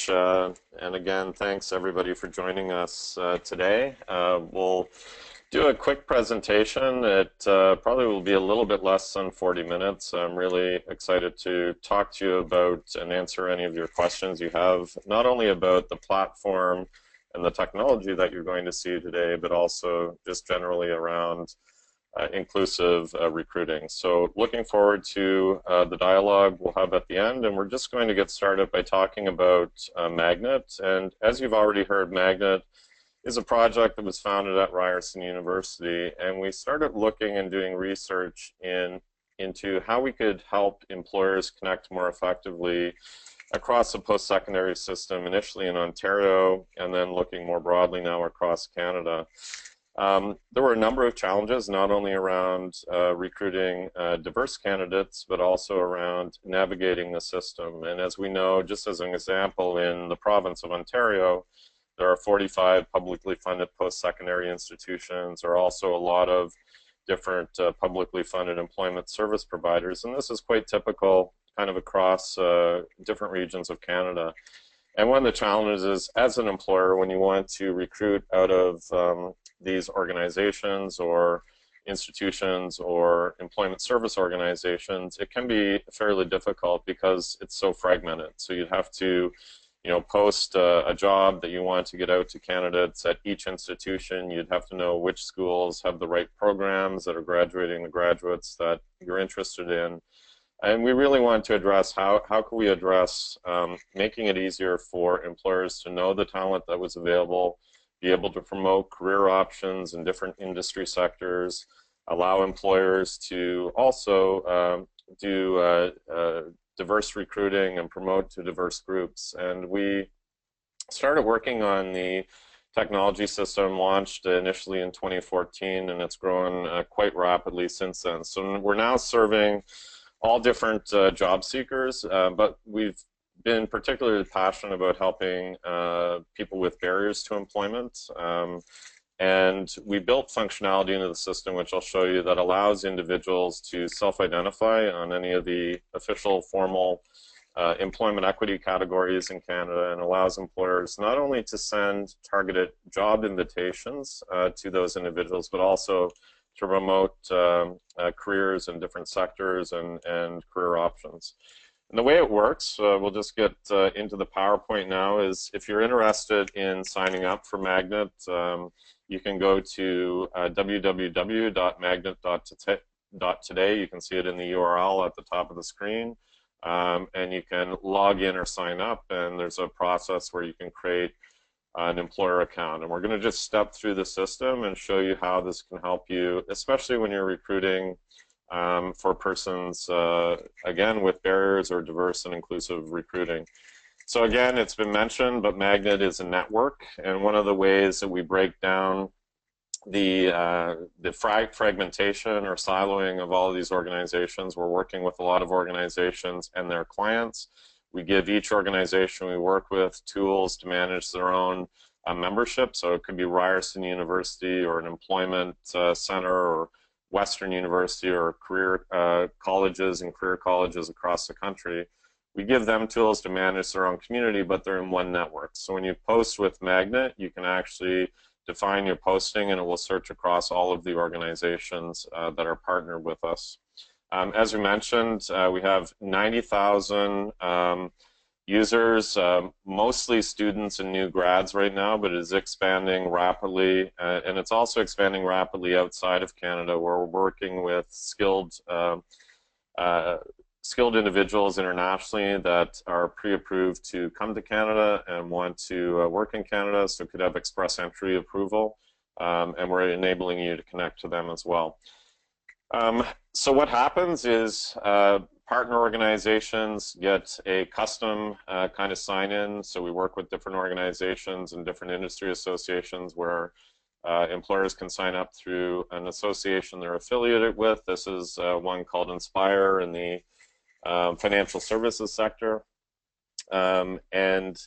much. And again, thanks everybody for joining us today. We'll do a quick presentation. It probably will be a little bit less than 40 minutes. I'm really excited to talk to you about and answer any of your questions you have, not only about the platform and the technology that you're going to see today, but also just generally around inclusive recruiting. So looking forward to the dialogue we'll have at the end, and we're just going to get started by talking about Magnet. And as you've already heard, Magnet is a project that was founded at Ryerson University, and we started looking and doing research into how we could help employers connect more effectively across the post-secondary system, initially in Ontario, and then looking more broadly now across Canada. There were a number of challenges, not only around recruiting diverse candidates, but also around navigating the system. And as we know, just as an example, in the province of Ontario, there are 45 publicly funded post-secondary institutions. There are also a lot of different publicly funded employment service providers, and this is quite typical kind of across different regions of Canada. And one of the challenges is, as an employer, when you want to recruit out of these organizations or institutions or employment service organizations, it can be fairly difficult because it's so fragmented. So you'd have to, post a job that you want to get out to candidates at each institution. You'd have to know which schools have the right programs that are graduating the graduates that you're interested in. And we really want to address how can we address making it easier for employers to know the talent that was available, be able to promote career options in different industry sectors, allow employers to also do diverse recruiting and promote to diverse groups. And we started working on the technology system, launched initially in 2014, and it's grown quite rapidly since then. So we're now serving all different job seekers, but we've been particularly passionate about helping people with barriers to employment. And we built functionality into the system, which I'll show you, that allows individuals to self-identify on any of the official formal employment equity categories in Canada, and allows employers not only to send targeted job invitations to those individuals, but also to promote careers in different sectors and career options. And the way it works, we'll just get into the PowerPoint now, is if you're interested in signing up for Magnet, you can go to www.magnet.today. You can see it in the URL at the top of the screen, and you can log in or sign up, and there's a process where you can create an employer account. And we're going to just step through the system and show you how this can help you, especially when you're recruiting for persons, again, with barriers or diverse and inclusive recruiting. So again, it's been mentioned, but Magnet is a network, and one of the ways that we break down the fragmentation or siloing of all of these organizations, we're working with a lot of organizations and their clients. We give each organization we work with tools to manage their own membership. So it could be Ryerson University or an employment center, or Western University, or career colleges and career colleges across the country. We give them tools to manage their own community, but they're in one network. So when you post with Magnet, you can actually define your posting, and it will search across all of the organizations that are partnered with us. As we mentioned, we have 90,000 users, mostly students and new grads right now, but it is expanding rapidly, and it's also expanding rapidly outside of Canada, where we're working with skilled individuals internationally that are pre-approved to come to Canada and want to work in Canada, so could have express entry approval, and we're enabling you to connect to them as well. So what happens is partner organizations get a custom kind of sign-in. So we work with different organizations and different industry associations where employers can sign up through an association they're affiliated with. This is one called Inspire in the financial services sector. And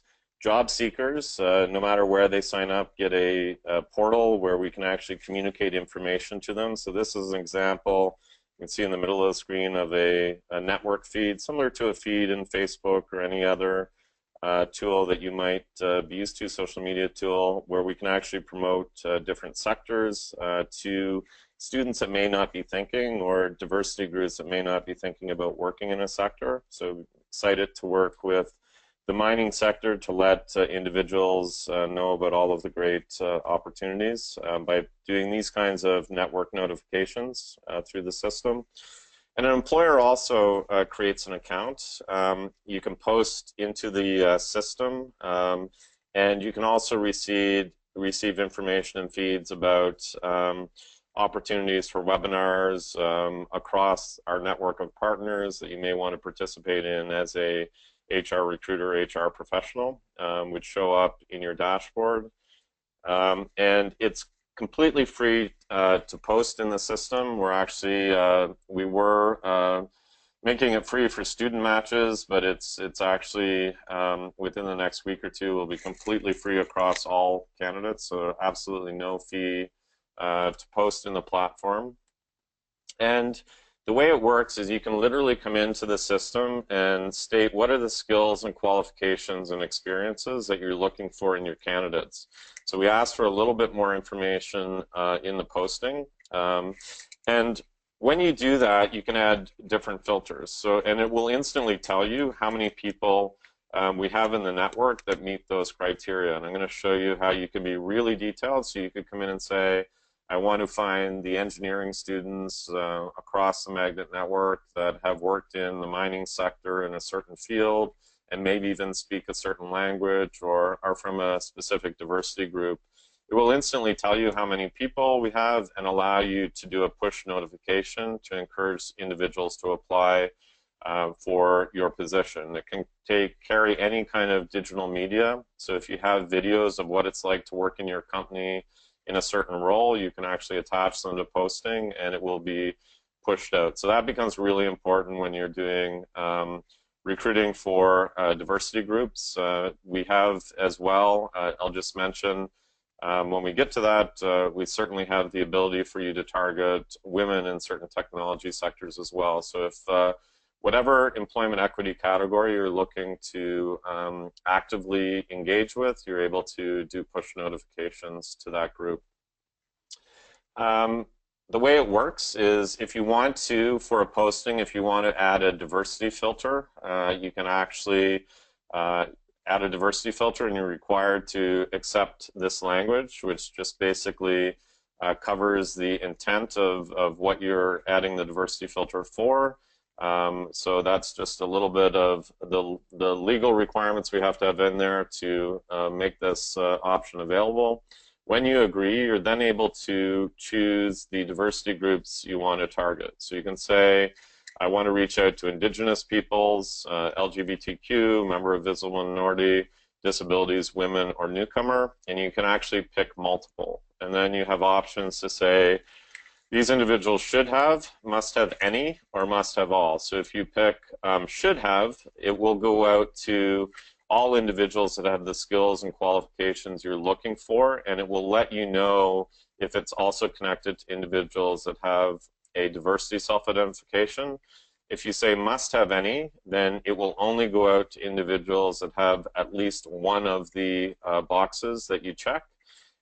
job seekers, no matter where they sign up, get a portal where we can actually communicate information to them. So this is an example you can see in the middle of the screen of a network feed, similar to a feed in Facebook or any other tool that you might be used to, social media tool, where we can actually promote different sectors to students that may not be thinking, or diversity groups that may not be thinking about working in a sector. So excited to work with the mining sector to let individuals know about all of the great opportunities by doing these kinds of network notifications through the system. And an employer also creates an account. You can post into the system, and you can also receive information and feeds about opportunities for webinars across our network of partners that you may want to participate in as a HR recruiter, HR professional, would show up in your dashboard. And it's completely free to post in the system. We're actually, we were making it free for student matches, but it's actually, within the next week or two, will be completely free across all candidates, so absolutely no fee to post in the platform. And the way it works is you can literally come into the system and state what are the skills and qualifications and experiences that you're looking for in your candidates. So we ask for a little bit more information in the posting. And when you do that, you can add different filters. So, and it will instantly tell you how many people we have in the network that meet those criteria. And I'm going to show you how you can be really detailed. So you could come in and say, I want to find the engineering students across the magnet network that have worked in the mining sector in a certain field and maybe even speak a certain language or are from a specific diversity group. It will instantly tell you how many people we have and allow you to do a push notification to encourage individuals to apply for your position. It can carry any kind of digital media. So if you have videos of what it's like to work in your company in a certain role, you can actually attach them to posting and it will be pushed out. So that becomes really important when you're doing recruiting for diversity groups. We have as well, I'll just mention, when we get to that, we certainly have the ability for you to target women in certain technology sectors as well. So if whatever employment equity category you're looking to actively engage with, you're able to do push notifications to that group. The way it works is if you want to, for a posting, if you want to add a diversity filter, you can actually add a diversity filter, and you're required to accept this language, which just basically covers the intent of what you're adding the diversity filter for. So that's just a little bit of the legal requirements we have to have in there to make this option available. When you agree, you're then able to choose the diversity groups you want to target. So you can say, I want to reach out to Indigenous peoples, LGBTQ, member of visible minority, disabilities, women, or newcomer, and you can actually pick multiple. And then you have options to say, these individuals should have, must have any, or must have all. So if you pick should have, it will go out to all individuals that have the skills and qualifications you're looking for, and it will let you know if it's also connected to individuals that have a diversity self-identification. If you say must have any, then it will only go out to individuals that have at least one of the boxes that you check.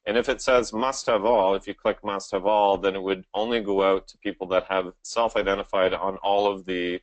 And if it says must have all, if you click must have all, then it would only go out to people that have self-identified on all of the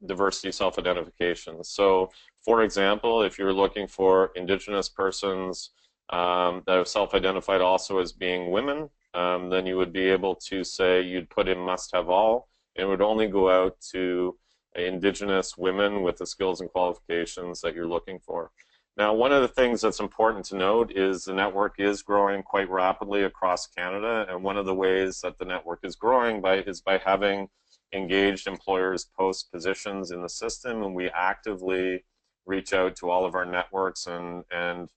diversity self-identifications. So, for example, if you're looking for Indigenous persons that have self-identified also as being women, then you would be able to say you'd put in must have all. It would only go out to Indigenous women with the skills and qualifications that you're looking for. Now, one of the things that's important to note is the network is growing quite rapidly across Canada, and one of the ways that the network is growing is by having engaged employers post positions in the system, and we actively reach out to all of our networks and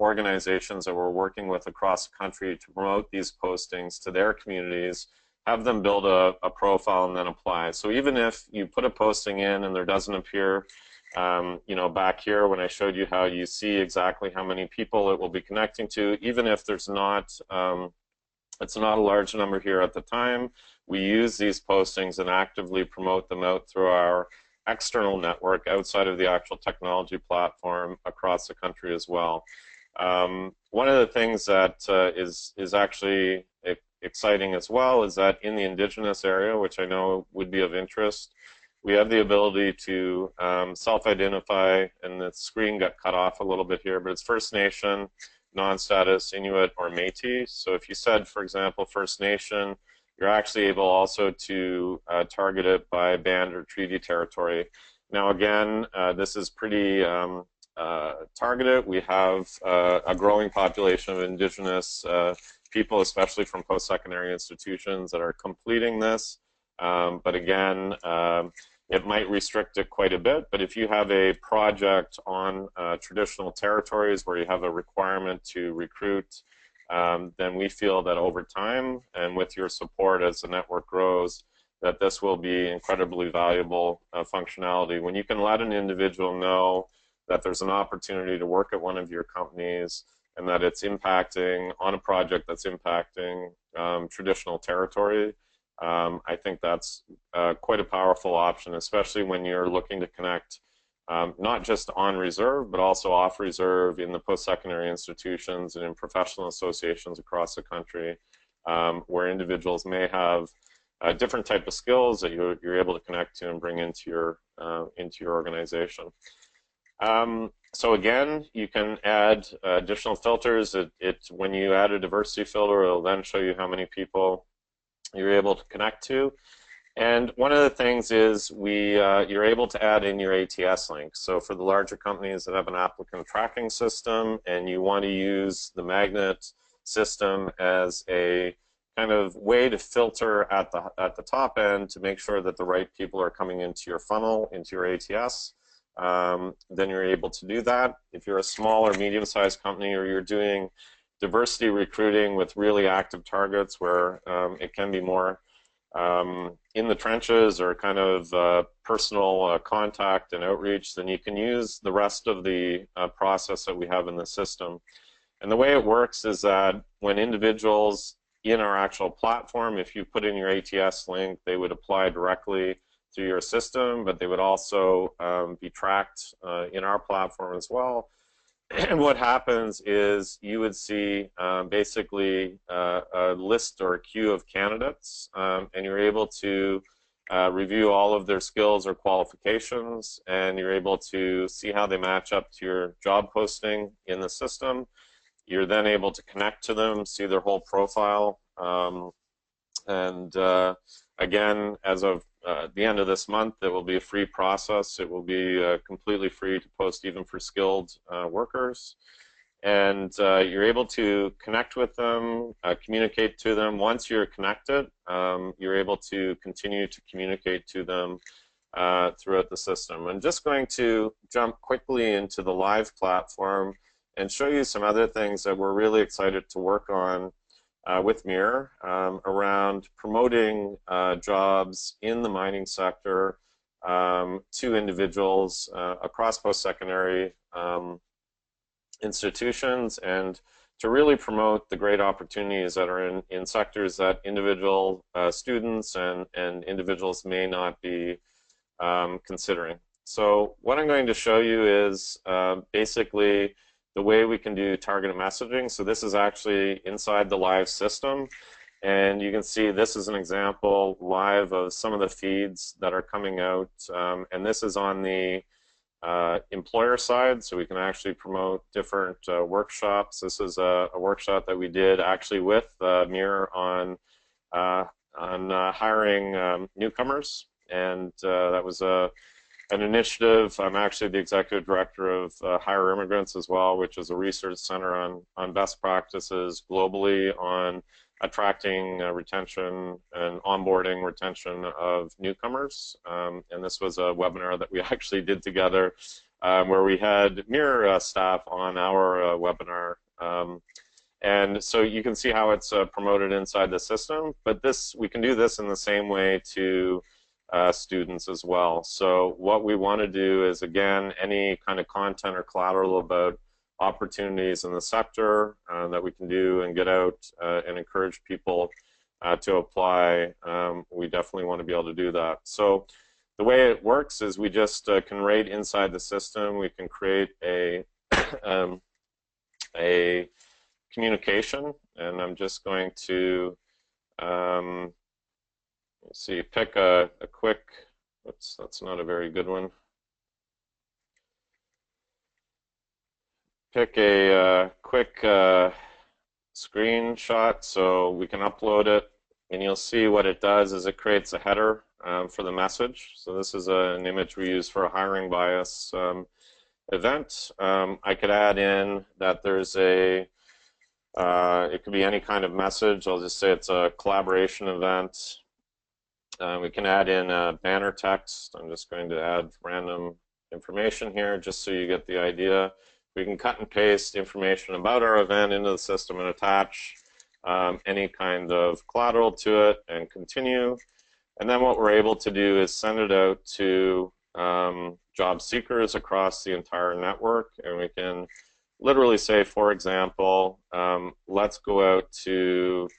organizations that we're working with across the country to promote these postings to their communities, have them build a profile and then apply. So even if you put a posting in and there doesn't appear, you know, back here when I showed you how you see exactly how many people it will be connecting to, even if there's not, it's not a large number here at the time, we use these postings and actively promote them out through our external network outside of the actual technology platform across the country as well. One of the things that is actually exciting as well is that in the Indigenous area, which I know would be of interest, we have the ability to self-identify, and the screen got cut off a little bit here, but it's First Nation, non-status, Inuit, or Métis. So if you said, for example, First Nation, you're actually able also to target it by band or treaty territory. Now again, this is pretty targeted. We have a growing population of Indigenous people, especially from post-secondary institutions, that are completing this. But again, it might restrict it quite a bit, but if you have a project on traditional territories where you have a requirement to recruit, then we feel that over time, and with your support as the network grows, that this will be incredibly valuable functionality. When you can let an individual know that there's an opportunity to work at one of your companies and that it's impacting on a project that's impacting traditional territory, I think that's quite a powerful option, especially when you're looking to connect not just on reserve, but also off reserve in the post-secondary institutions and in professional associations across the country, where individuals may have a different type of skills that you're able to connect to and bring into your organization. So again, you can add additional filters. When you add a diversity filter, it'll then show you how many people you're able to connect to. And one of the things is you're able to add in your ATS link. So for the larger companies that have an applicant tracking system and you want to use the magnet system as a kind of way to filter at the top end to make sure that the right people are coming into your funnel, into your ATS, then you're able to do that. If you're a small or medium-sized company, or you're doing diversity recruiting with really active targets where it can be more in the trenches or kind of personal contact and outreach, then you can use the rest of the process that we have in the system. And the way it works is that when individuals in our actual platform, if you put in your ATS link, they would apply directly through your system, but they would also be tracked in our platform as well. And what happens is you would see basically a list or a queue of candidates, and you're able to review all of their skills or qualifications, and you're able to see how they match up to your job posting in the system. You're then able to connect to them, see their whole profile, and again, as of the end of this month, it will be a free process. It will be completely free to post even for skilled workers. And you're able to connect with them, communicate to them. Once you're connected, you're able to continue to communicate to them throughout the system. I'm just going to jump quickly into the live platform and show you some other things that we're really excited to work on with Mirror around promoting jobs in the mining sector to individuals across post-secondary institutions, and to really promote the great opportunities that are in sectors that individual students and individuals may not be considering. So what I'm going to show you is basically the way we can do targeted messaging. So this is actually inside the live system, and you can see this is an example live of some of the feeds that are coming out, and this is on the employer side, so we can actually promote different workshops. This is a workshop that we did actually with Mirror on hiring newcomers, and that was an initiative. I'm actually the executive director of Hire Immigrants as well, which is a research center on best practices globally on attracting, retention, and onboarding retention of newcomers. And this was a webinar that we actually did together where we had Mirror staff on our webinar. And so you can see how it's promoted inside the system, but we can do this in the same way to students as well. So what we want to do is, again, any kind of content or collateral about opportunities in the sector that we can do and get out and encourage people to apply, we definitely want to be able to do that. So the way it works is we just can rate inside the system. We can create a communication, and I'm just going to let's see, pick a quick, oops, that's not a very good one. Pick a quick screenshot so we can upload it, and you'll see what it does is it creates a header for the message. So this is an image we use for a hiring bias event. I could add in that there's a, it could be any kind of message. I'll just say it's a collaboration event. We can add in banner text. I'm just going to add random information here just so you get the idea. We can cut and paste information about our event into the system and attach any kind of collateral to it and continue. And then what we're able to do is send it out to job seekers across the entire network, and we can literally say, for example, let's go out to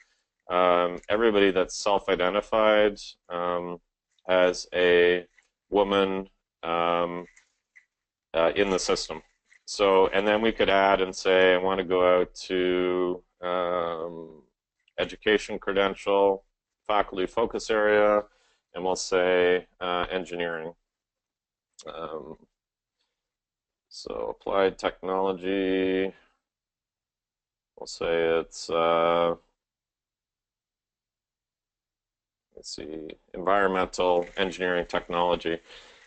everybody that's self-identified as a woman in the system. So, and then we could add and say, I want to go out to education credential, faculty focus area, and we'll say engineering. So applied technology, we'll say it's, let's see, environmental engineering technology.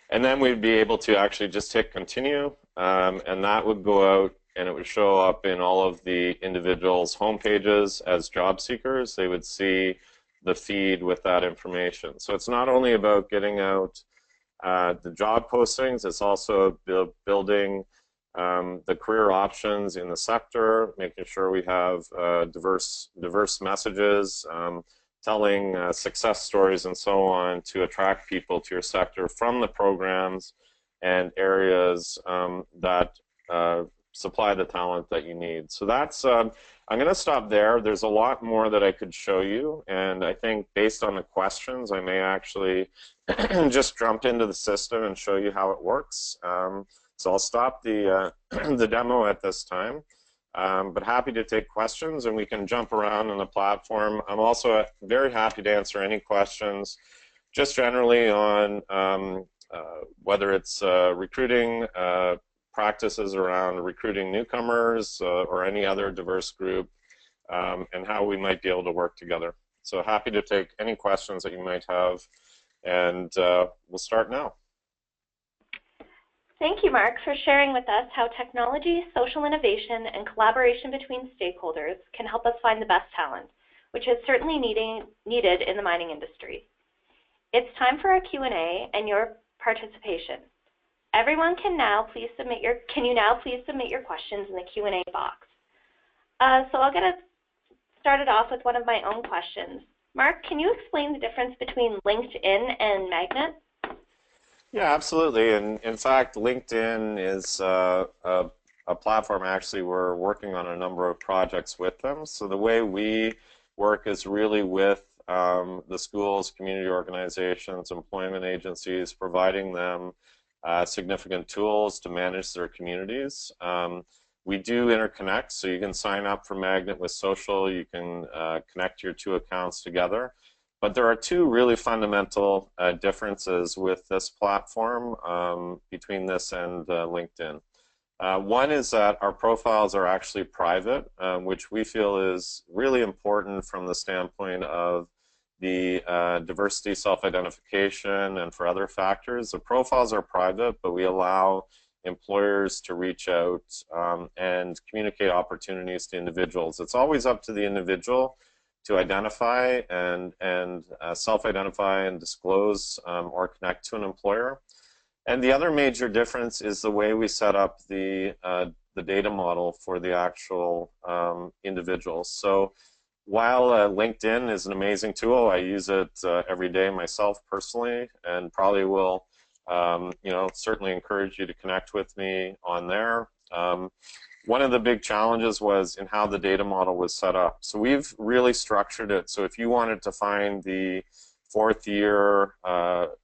And then we'd be able to actually just hit continue, and that would go out and it would show up in all of the individuals' home pages as job seekers. They would see the feed with that information. So it's not only about getting out the job postings, it's also building the career options in the sector, making sure we have diverse messages, telling success stories and so on to attract people to your sector from the programs and areas that supply the talent that you need. So that's, I'm going to stop there. There's a lot more that I could show you, and I think based on the questions, I may actually just jump into the system and show you how it works. So I'll stop the, the demo at this time. But happy to take questions, and we can jump around on the platform. I'm also very happy to answer any questions, just generally on whether it's recruiting practices around recruiting newcomers or any other diverse group, and how we might be able to work together. So happy to take any questions that you might have, and we'll start now. Thank you, Mark, for sharing with us how technology, social innovation, and collaboration between stakeholders can help us find the best talent, which is certainly needed in the mining industry. It's time for our Q&A and your participation. Everyone can you now please submit your questions in the Q&A box. So I'll get us started off with one of my own questions. Mark, can you explain the difference between LinkedIn and Magnet? Yeah, absolutely. And in fact, LinkedIn is a platform actually we're working on a number of projects with them. So the way we work is really with the schools, community organizations, employment agencies, providing them significant tools to manage their communities. We do interconnect, so you can sign up for Magnet with social, you can connect your two accounts together. But there are two really fundamental differences with this platform between this and LinkedIn. One is that our profiles are actually private, which we feel is really important from the standpoint of the diversity self-identification and for other factors. The profiles are private, but we allow employers to reach out and communicate opportunities to individuals. It's always up to the individual to identify and self-identify and disclose or connect to an employer. And the other major difference is the way we set up the data model for the actual individuals. So while LinkedIn is an amazing tool, I use it every day myself personally, and probably will certainly encourage you to connect with me on there. One of the big challenges was in how the data model was set up. So we've really structured it so if you wanted to find the fourth year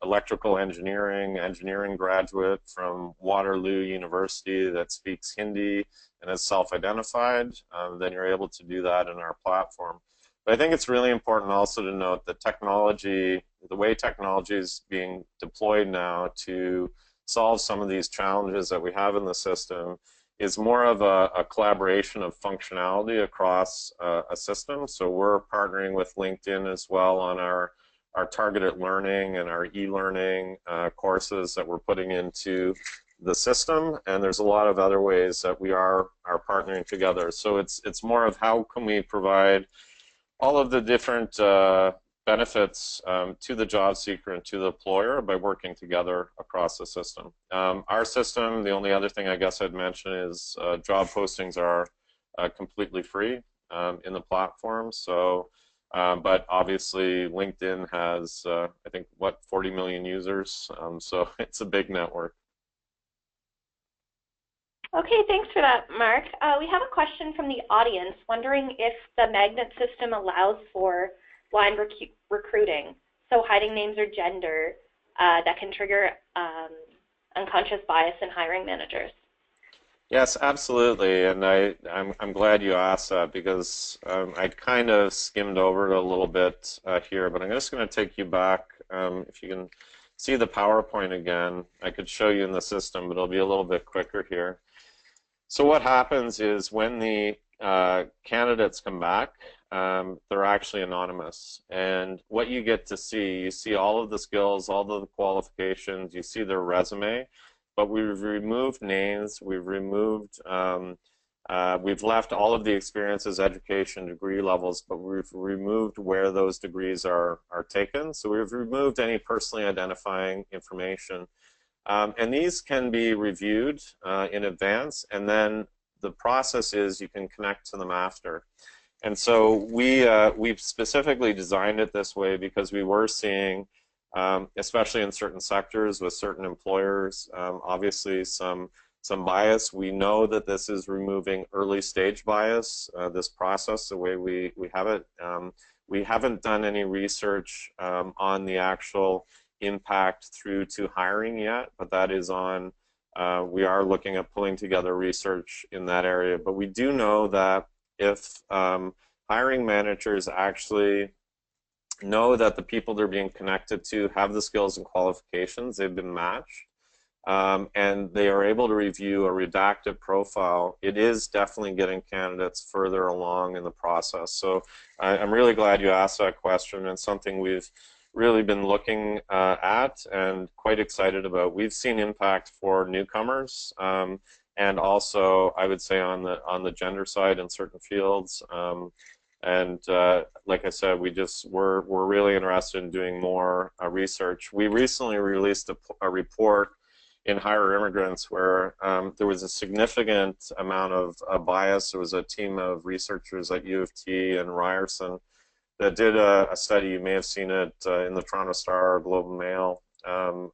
electrical engineering graduate from Waterloo University that speaks Hindi and is self-identified, then you're able to do that in our platform. But I think it's really important also to note that technology, the way technology is being deployed now to solve some of these challenges that we have in the system is more of a collaboration of functionality across a system. So we're partnering with LinkedIn as well on our targeted learning and our e-learning courses that we're putting into the system, and there's a lot of other ways that we are partnering together. So it's more of how can we provide all of the different benefits to the job seeker and to the employer by working together across the system. Our system, the only other thing I guess I'd mention is job postings are completely free in the platform. So, but obviously LinkedIn has, I think, what, 40 million users, so it's a big network. Okay, thanks for that, Mark. We have a question from the audience wondering if the magnet system allows for blind recruiting, so hiding names or gender that can trigger unconscious bias in hiring managers. Yes, absolutely, and I'm glad you asked that because I kind of skimmed over it a little bit here, but I'm just going to take you back. If you can see the PowerPoint again, I could show you in the system, but it'll be a little bit quicker here. So what happens is when the candidates come back, they're actually anonymous. And what you get to see, you see all of the skills, all of the qualifications, you see their resume, but we've removed names, we've removed, we've left all of the experiences, education, degree levels, but we've removed where those degrees are taken. So we've removed any personally identifying information. And these can be reviewed in advance, and then the process is you can connect to them after. And so we've specifically designed it this way because we were seeing, especially in certain sectors with certain employers, obviously some bias. We know that this is removing early stage bias, this process, the way we have it. We haven't done any research on the actual impact through to hiring yet, but that is on, we are looking at pulling together research in that area. But we do know that if hiring managers actually know that the people they're being connected to have the skills and qualifications, they've been matched, and they are able to review a redacted profile, it is definitely getting candidates further along in the process. So I'm really glad you asked that question, and something we've really been looking at and quite excited about. We've seen impact for newcomers, and also I would say on the gender side in certain fields. And like I said, we're really interested in doing more research. We recently released a report in Hire Immigrants where there was a significant amount of bias. There was a team of researchers at U of T and Ryerson that did a study. You may have seen it in the Toronto Star or Globe and Mail,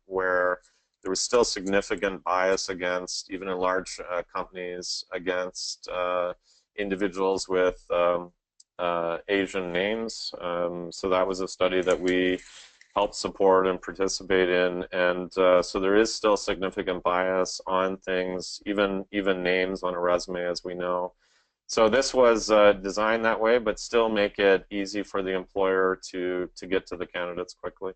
where there was still significant bias against, even in large companies, against individuals with Asian names. So that was a study that we helped support and participate in, and so there is still significant bias on things, even names on a resume, as we know. So this was designed that way, but still make it easy for the employer to get to the candidates quickly.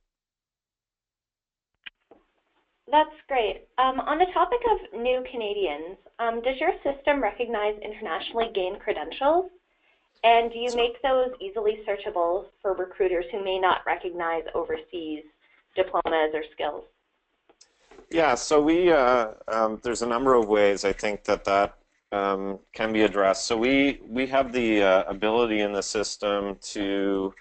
That's great. On the topic of new Canadians, does your system recognize internationally gained credentials? And do you make those easily searchable for recruiters who may not recognize overseas diplomas or skills? Yeah, so we there's a number of ways I think that can be addressed. So we have the ability in the system to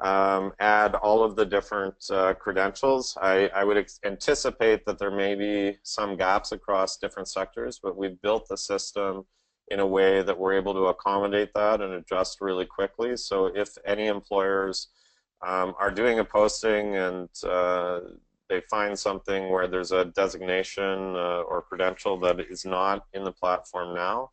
add all of the different credentials. I would anticipate that there may be some gaps across different sectors, but we've built the system in a way that we're able to accommodate that and adjust really quickly. So if any employers are doing a posting and they find something where there's a designation or credential that is not in the platform now,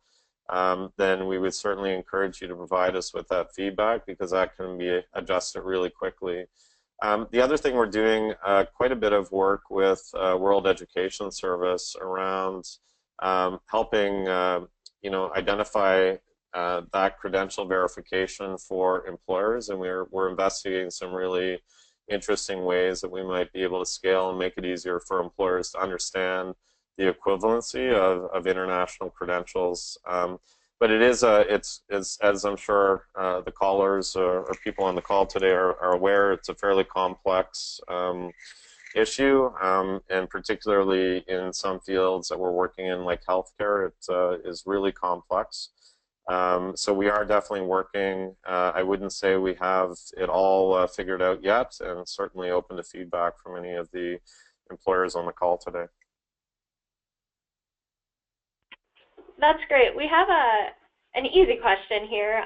then we would certainly encourage you to provide us with that feedback, because that can be adjusted really quickly. The other thing we're doing quite a bit of work with World Education Service around helping identify that credential verification for employers, and we're investigating some really interesting ways that we might be able to scale and make it easier for employers to understand the equivalency of international credentials. But it is it's as I'm sure the callers or people on the call today are aware, it's a fairly complex issue, and particularly in some fields that we're working in, like healthcare, it is really complex. So we are definitely working. I wouldn't say we have it all figured out yet, and certainly open to feedback from any of the employers on the call today. That's great. We have an easy question here.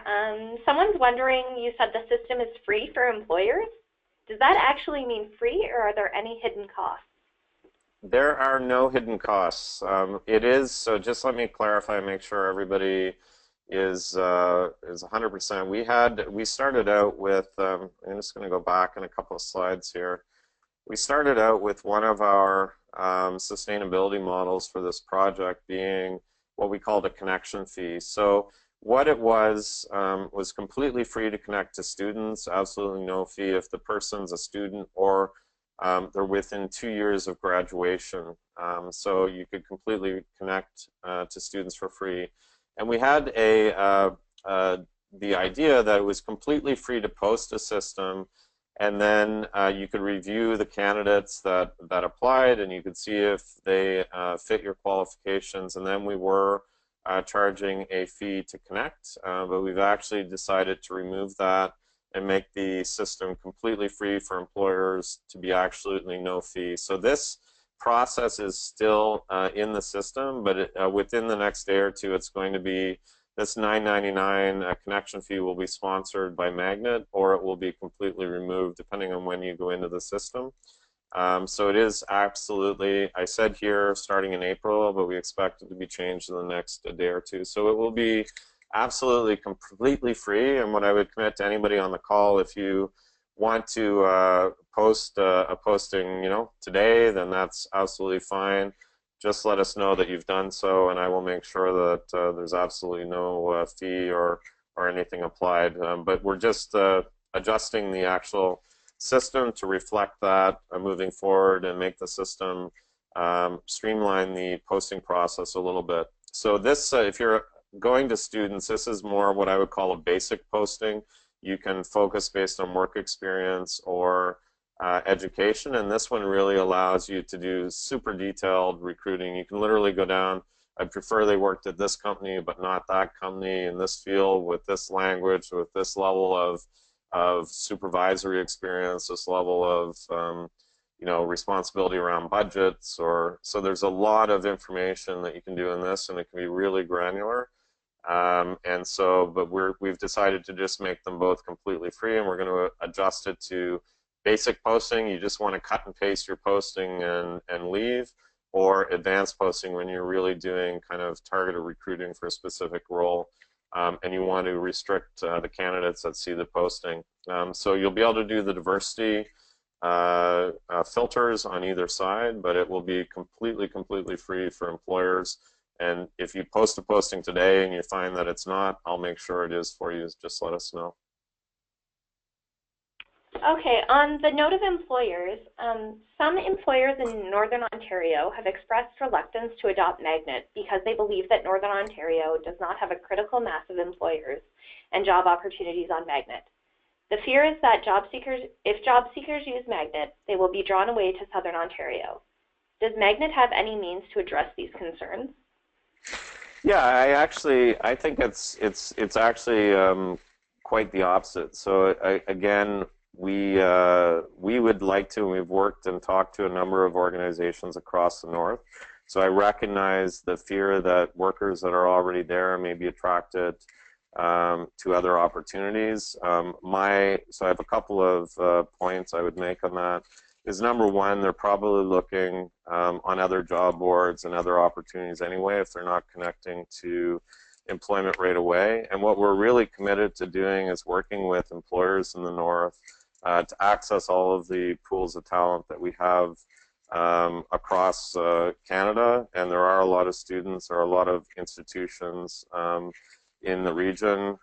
Someone's wondering, you said the system is free for employers. Does that actually mean free, or are there any hidden costs? There are no hidden costs. It is, so just let me clarify, make sure everybody is 100%. We started out with, I'm just going to go back in a couple of slides here. We started out with one of our sustainability models for this project being what we called a connection fee. So what it was completely free to connect to students, absolutely no fee if the person's a student or they're within 2 years of graduation. So you could completely connect to students for free. And we had the idea that it was completely free to post a system, and then you could review the candidates that applied, and you could see if they fit your qualifications. And then we were charging a fee to connect, but we've actually decided to remove that and make the system completely free for employers to be absolutely no fee. So this process is still in the system, but within the next day or two, it's going to be this $9.99 connection fee will be sponsored by Magnet, or it will be completely removed depending on when you go into the system. So it is absolutely, I said here, starting in April, but we expect it to be changed in the next day or two. So it will be absolutely completely free. And what I would commit to anybody on the call, if you want to post a posting, today, then that's absolutely fine. Just let us know that you've done so, and I will make sure that there's absolutely no fee or anything applied. But we're just adjusting the actual system to reflect that moving forward and make the system streamline the posting process a little bit. So this, if you're going to students, this is more what I would call a basic posting. You can focus based on work experience or education, and this one really allows you to do super detailed recruiting. You can literally go down, I'd prefer they worked at this company but not that company, in this field, with this language, with this level of supervisory experience, this level of responsibility around budgets, so there's a lot of information that you can do in this, and it can be really granular. But we've decided to just make them both completely free, and we're going to adjust it to basic posting. You just want to cut and paste your posting and leave, or advanced posting when you're really doing kind of targeted recruiting for a specific role, and you want to restrict the candidates that see the posting. So you'll be able to do the diversity filters on either side, but it will be completely free for employers. And if you post a posting today and you find that it's not, I'll make sure it is for you. Just let us know. Okay, on the note of employers, some employers in Northern Ontario have expressed reluctance to adopt Magnet because they believe that Northern Ontario does not have a critical mass of employers and job opportunities on Magnet. The fear is that if job seekers use Magnet, they will be drawn away to Southern Ontario. Does Magnet have any means to address these concerns? Yeah, I think it's actually quite the opposite. So again, we would like to, and we've worked and talked to a number of organizations across the north. So I recognize the fear that workers that are already there may be attracted to other opportunities. So I have a couple of points I would make on that. Is number one, they're probably looking on other job boards and other opportunities anyway if they're not connecting to employment right away. And what we're really committed to doing is working with employers in the north to access all of the pools of talent that we have across Canada. And there are a lot of students, there are a lot of institutions in the region,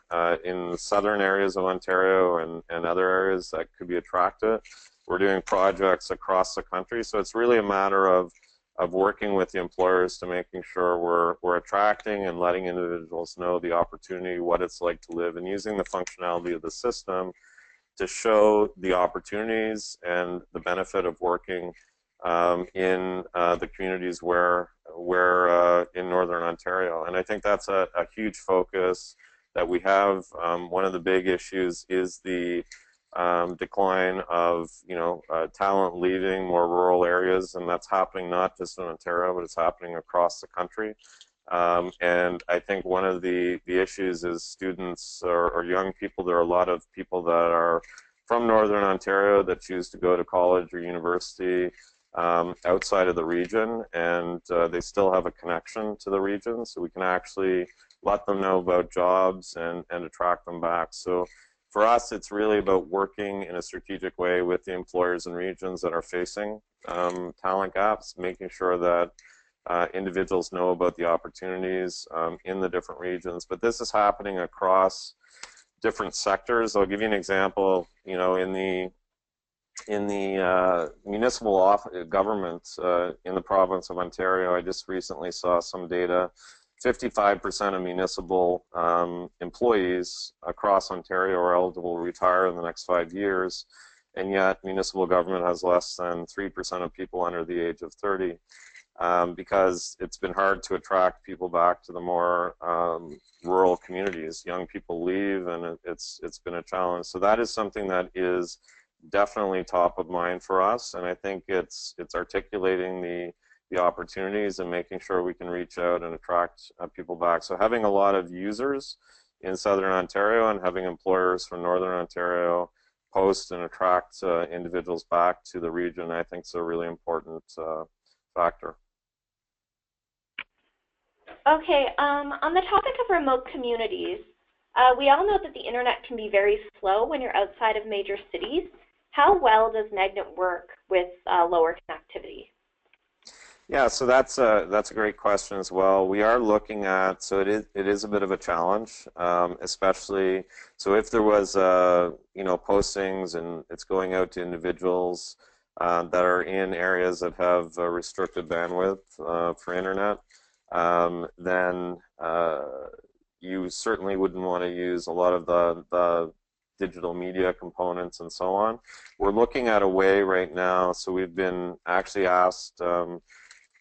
in the southern areas of Ontario and other areas that could be attracted. We're doing projects across the country, so it's really a matter of working with the employers to making sure we're attracting and letting individuals know the opportunity, what it's like to live, and using the functionality of the system to show the opportunities and the benefit of working in the communities where in Northern Ontario. And I think that's a huge focus that we have. One of the big issues is the decline of talent leaving more rural areas, and that's happening not just in Ontario, but it's happening across the country. And I think one of the issues is students or young people. There are a lot of people that are from Northern Ontario that choose to go to college or university outside of the region, and they still have a connection to the region, so we can actually let them know about jobs and attract them back. So for us, it's really about working in a strategic way with the employers and regions that are facing talent gaps, making sure that individuals know about the opportunities in the different regions. But this is happening across different sectors. I'll give you an example. In the municipal government in the province of Ontario, I just recently saw some data. 55% of municipal employees across Ontario are eligible to retire in the next 5 years, and yet municipal government has less than 3% of people under the age of 30, because it's been hard to attract people back to the more rural communities. Young people leave, and it's been a challenge. So that is something that is definitely top of mind for us, and I think it's articulating the opportunities and making sure we can reach out and attract people back. So having a lot of users in Southern Ontario and having employers from Northern Ontario post and attract individuals back to the region, I think is a really important factor. Okay, on the topic of remote communities, we all know that the internet can be very slow when you're outside of major cities. How well does Magnet work with lower connectivity? Yeah, so that's a great question as well. We are looking at, so it is a bit of a challenge, especially, so if there was postings and it's going out to individuals that are in areas that have restricted bandwidth for internet, then you certainly wouldn't want to use a lot of the digital media components and so on. We're looking at a way right now, so we've been actually asked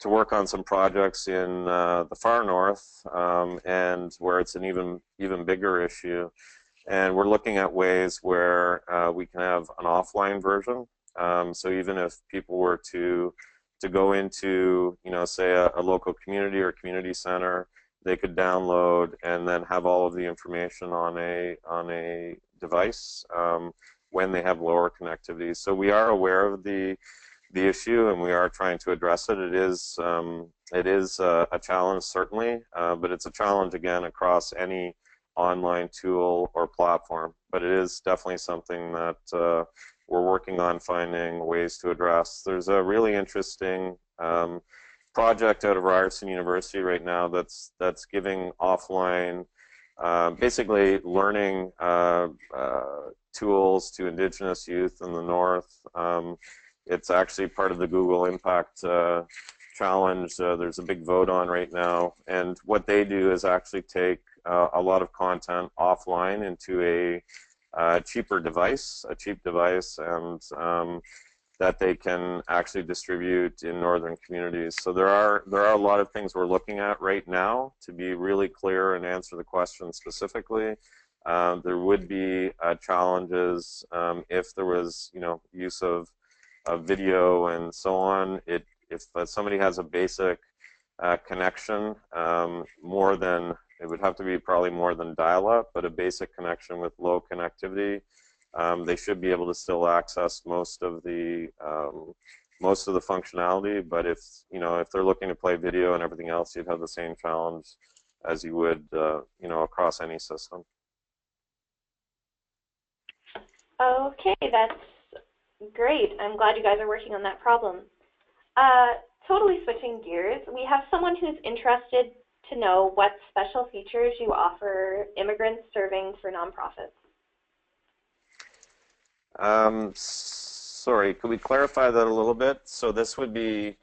to work on some projects in the far north, and where it's an even bigger issue. And we're looking at ways where we can have an offline version. So even if people were to go into, say a local community or community center, they could download and then have all of the information on a device when they have lower connectivity. So we are aware of the issue, and we are trying to address it. It is a challenge, certainly, but it's a challenge, again, across any online tool or platform. But it is definitely something that we're working on finding ways to address. There's a really interesting project out of Ryerson University right now that's giving offline, basically learning tools to Indigenous youth in the north. It's actually part of the Google Impact Challenge. There's a big vote on right now, and what they do is actually take a lot of content offline into a cheap device, and that they can actually distribute in northern communities. So there are a lot of things we're looking at right now to be really clear and answer the question specifically. There would be challenges if there was use of video and so on. If somebody has a basic connection, it would have to be probably more than dial-up, but a basic connection with low connectivity, they should be able to still access most of the functionality. But if they're looking to play video and everything else, you'd have the same challenge as you would across any system. Okay, that's great. I'm glad you guys are working on that problem. Totally switching gears, we have someone who's interested to know what special features you offer immigrants serving for nonprofits. Sorry, could we clarify that a little bit? So this would be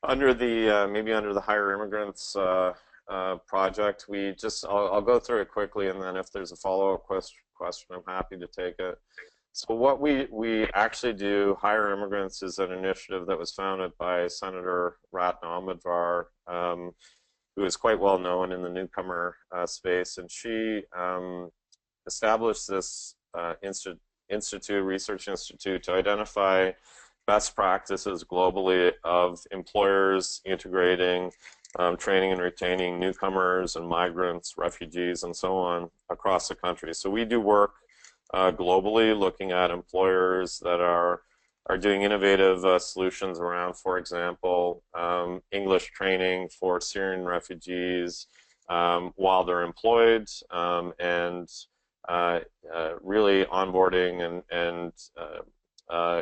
under the maybe under the Hire Immigrants project. I'll go through it quickly, and then if there's a follow-up question, I'm happy to take it. So what we actually do, Hire Immigrants, is an initiative that was founded by Senator Ratna Amadvar, who is quite well known in the newcomer space, and she established this research institute to identify best practices globally of employers integrating, training and retaining newcomers and migrants, refugees, and so on across the country. So we do work globally, looking at employers that are doing innovative solutions around, for example, English training for Syrian refugees while they're employed, and really onboarding and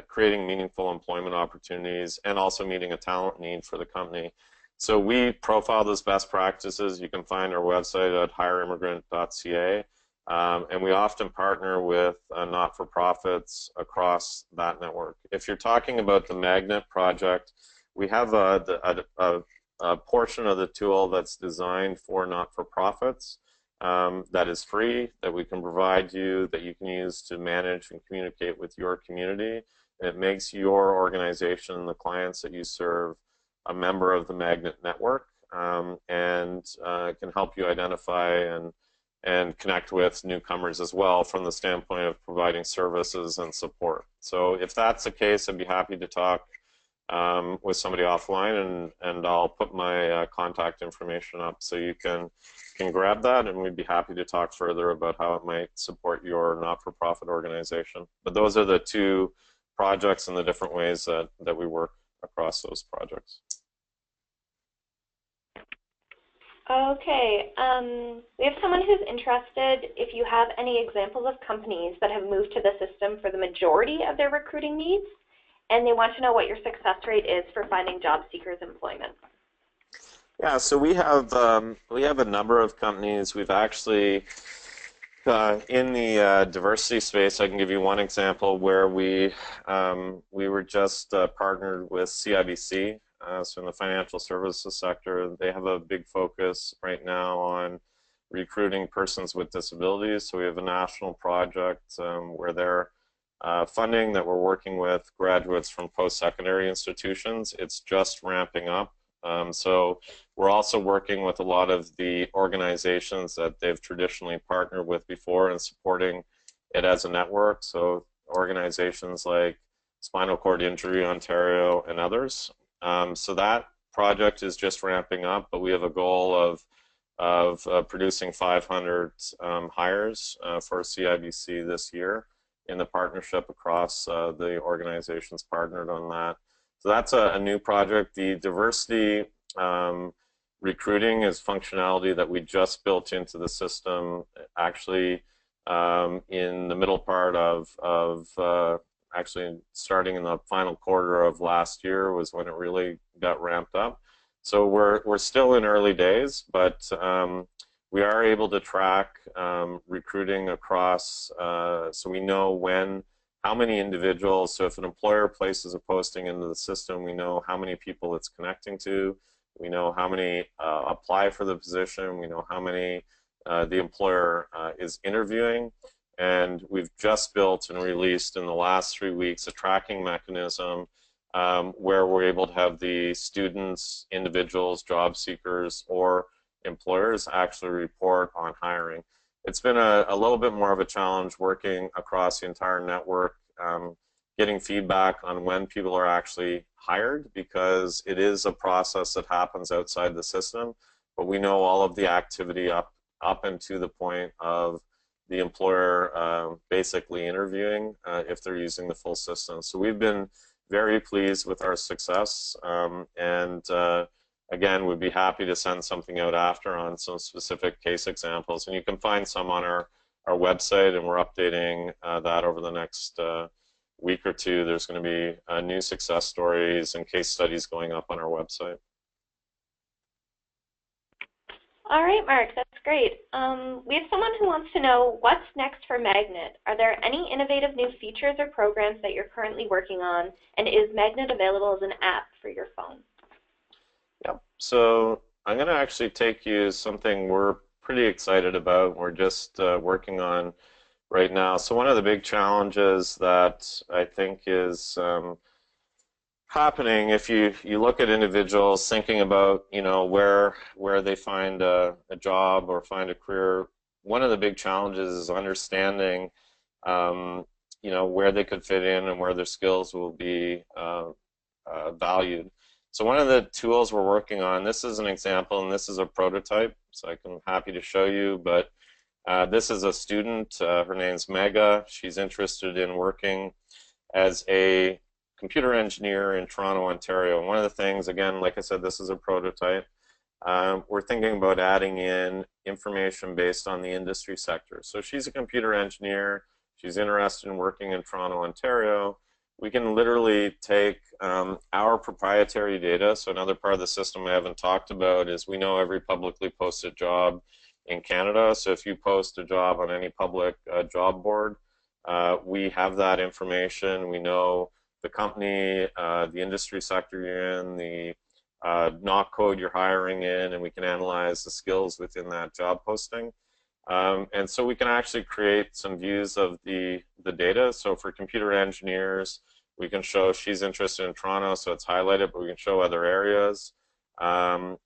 creating meaningful employment opportunities, and also meeting a talent need for the company. So we profile those best practices. You can find our website at hireimmigrant.ca. And we often partner with not-for-profits across that network. If you're talking about the Magnet project, we have a portion of the tool that's designed for not-for-profits that is free, that we can provide you, that you can use to manage and communicate with your community. And it makes your organization, the clients that you serve, a member of the Magnet network, and can help you identify and connect with newcomers as well from the standpoint of providing services and support. So if that's the case, I'd be happy to talk with somebody offline, and I'll put my contact information up so you can grab that, and we'd be happy to talk further about how it might support your not-for-profit organization. But those are the two projects and the different ways that we work across those projects. Okay, we have someone who's interested if you have any examples of companies that have moved to the system for the majority of their recruiting needs, and they want to know what your success rate is for finding job seekers employment. Yeah, so we have a number of companies. We've actually in the diversity space, I can give you one example where we were just partnered with CIBC. So in the financial services sector, they have a big focus right now on recruiting persons with disabilities. So we have a national project where they're funding that we're working with graduates from post-secondary institutions. It's just ramping up. So we're also working with a lot of the organizations that they've traditionally partnered with before and supporting it as a network. So organizations like Spinal Cord Injury Ontario and others. So that project is just ramping up, but we have a goal of producing 500 hires for CIBC this year in the partnership across the organizations partnered on that. So that's a new project. The diversity recruiting is functionality that we just built into the system actually in the middle part of actually starting in the final quarter of last year was when it really got ramped up. So we're still in early days, but we are able to track recruiting across, so we know how many individuals, so if an employer places a posting into the system, we know how many people it's connecting to, we know how many apply for the position, we know how many the employer is interviewing. And we've just built and released in the last 3 weeks a tracking mechanism where we're able to have the students, individuals, job seekers, or employers actually report on hiring. It's been a little bit more of a challenge working across the entire network, getting feedback on when people are actually hired, because it is a process that happens outside the system, but we know all of the activity up and to the point of the employer basically interviewing if they're using the full system. So we've been very pleased with our success, and again, we'd be happy to send something out after on some specific case examples, and you can find some on our our website, and we're updating that over the next week or two. There's going to be new success stories and case studies going up on our website. All right, Mark, that's great. We have someone who wants to know what's next for Magnet. Are there any innovative new features or programs that you're currently working on, and is Magnet available as an app for your phone? Yep. So I'm going to actually take you something we're pretty excited about. We're just working on right now. So one of the big challenges that I think is happening, if you look at individuals thinking about where they find a job or find a career, one of the big challenges is understanding where they could fit in and where their skills will be valued. So one of the tools we're working on, this is an example and this is a prototype, so I'm happy to show you, but this is a student. Her name's Mega. She's interested in working as a computer engineer in Toronto, Ontario. And one of the things, again, like I said, this is a prototype. We're thinking about adding in information based on the industry sector. So she's a computer engineer. She's interested in working in Toronto, Ontario. We can literally take our proprietary data. So another part of the system we haven't talked about is we know every publicly posted job in Canada. So if you post a job on any public job board, we have that information. We know the company, the industry sector you're in, the knock code you're hiring in, and we can analyze the skills within that job posting. And so we can actually create some views of the data. So for computer engineers, we can show she's interested in Toronto, so it's highlighted, but we can show other areas.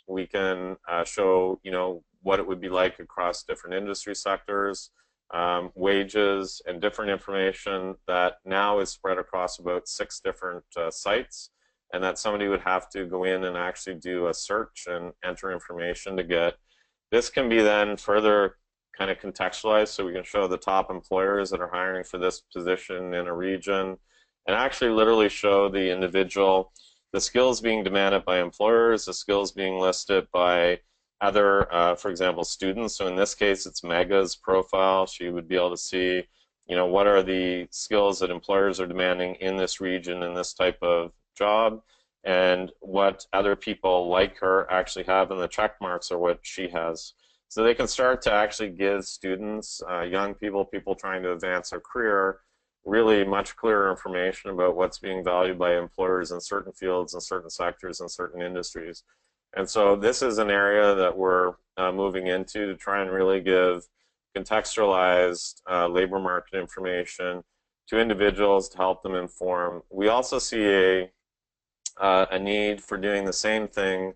We can show, what it would be like across different industry sectors, wages, and different information that now is spread across about 6 different sites, and that somebody would have to go in and actually do a search and enter information to get. This can be then further kind of contextualized, so we can show the top employers that are hiring for this position in a region, and actually literally show the individual, the skills being demanded by employers, the skills being listed by other, for example, students. So in this case, it's Mega's profile. She would be able to see, what are the skills that employers are demanding in this region, in this type of job, and what other people like her actually have, and the check marks are what she has. So they can start to actually give students, young people, people trying to advance their career, really much clearer information about what's being valued by employers in certain fields and certain sectors and certain industries. And so this is an area that we're moving into to try and really give contextualized labor market information to individuals to help them inform. We also see a need for doing the same thing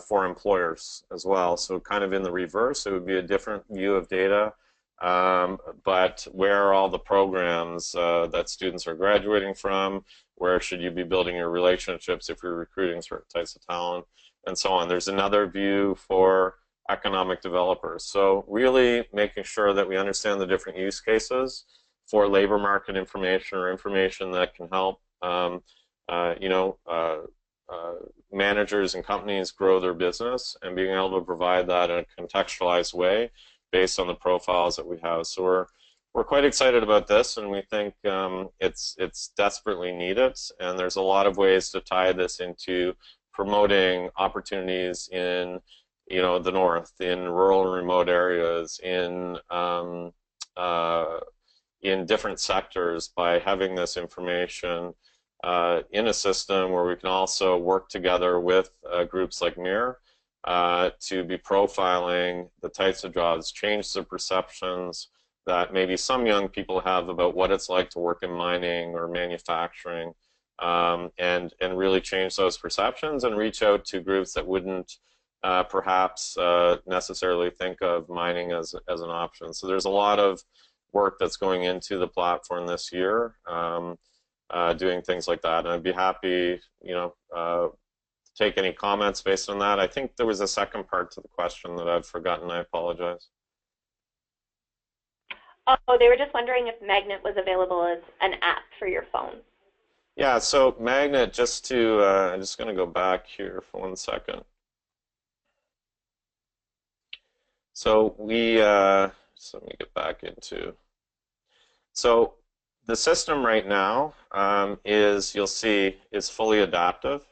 for employers as well. So kind of in the reverse, it would be a different view of data, but where are all the programs that students are graduating from? Where should you be building your relationships if you're recruiting certain types of talent, and so on. There's another view for economic developers. So really making sure that we understand the different use cases for labor market information or information that can help managers and companies grow their business, and being able to provide that in a contextualized way based on the profiles that we have. So we're quite excited about this, and we think it's desperately needed, and there's a lot of ways to tie this into promoting opportunities in the north, in rural and remote areas, in different sectors, by having this information in a system where we can also work together with groups like MIR to be profiling the types of jobs, change the perceptions that maybe some young people have about what it's like to work in mining or manufacturing, and really change those perceptions and reach out to groups that wouldn't perhaps necessarily think of mining as an option. So there's a lot of work that's going into the platform this year, doing things like that. And I'd be happy, to take any comments based on that. I think there was a second part to the question that I've forgotten. I apologize. Oh, they were just wondering if Magnet was available as an app for your phone. Yeah, so Magnet, I'm just going to go back here for 1 second. So we So let me get back into. So the system right now you'll see, is fully adaptive.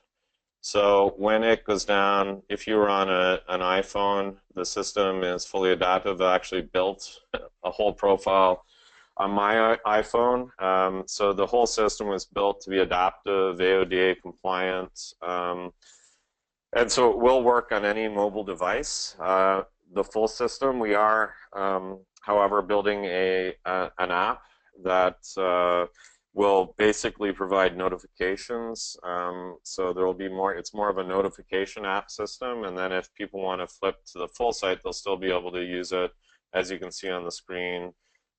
So when it goes down, if you were on an iPhone, the system is fully adaptive. I actually built a whole profile on my iPhone. So the whole system was built to be adaptive, AODA compliant. And so it will work on any mobile device. The full system, we are, however, building an app that will basically provide notifications. So there will be more, it's more of a notification app system. And then if people want to flip to the full site, they'll still be able to use it. As you can see on the screen,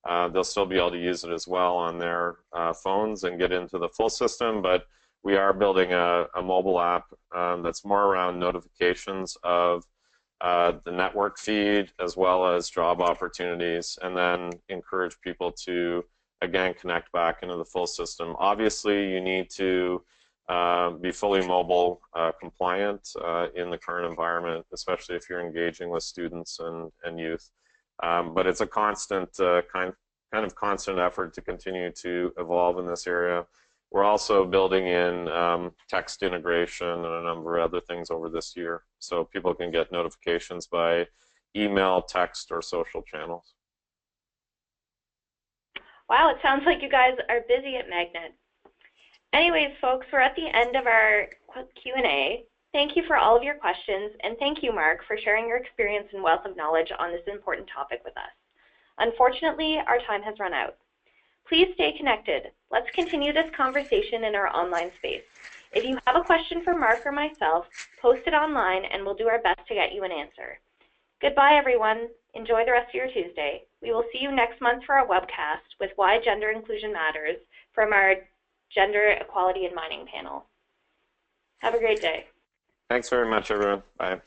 they'll still be able to use it as well on their phones and get into the full system. But we are building a mobile app that's more around notifications of the network feed as well as job opportunities, and then encourage people to, again, connect back into the full system. Obviously, you need to be fully mobile compliant in the current environment, especially if you're engaging with students and youth. But it's a constant, kind of constant effort to continue to evolve in this area. We're also building in text integration and a number of other things over this year, so people can get notifications by email, text, or social channels. Wow, it sounds like you guys are busy at Magnet. Anyways, folks, we're at the end of our Q&A. Thank you for all of your questions, and thank you, Mark, for sharing your experience and wealth of knowledge on this important topic with us. Unfortunately, our time has run out. Please stay connected. Let's continue this conversation in our online space. If you have a question for Mark or myself, post it online and we'll do our best to get you an answer. Goodbye, everyone. Enjoy the rest of your Tuesday. We will see you next month for our webcast with Why Gender Inclusion Matters from our Gender Equality in Mining panel. Have a great day. Thanks very much, everyone. Bye.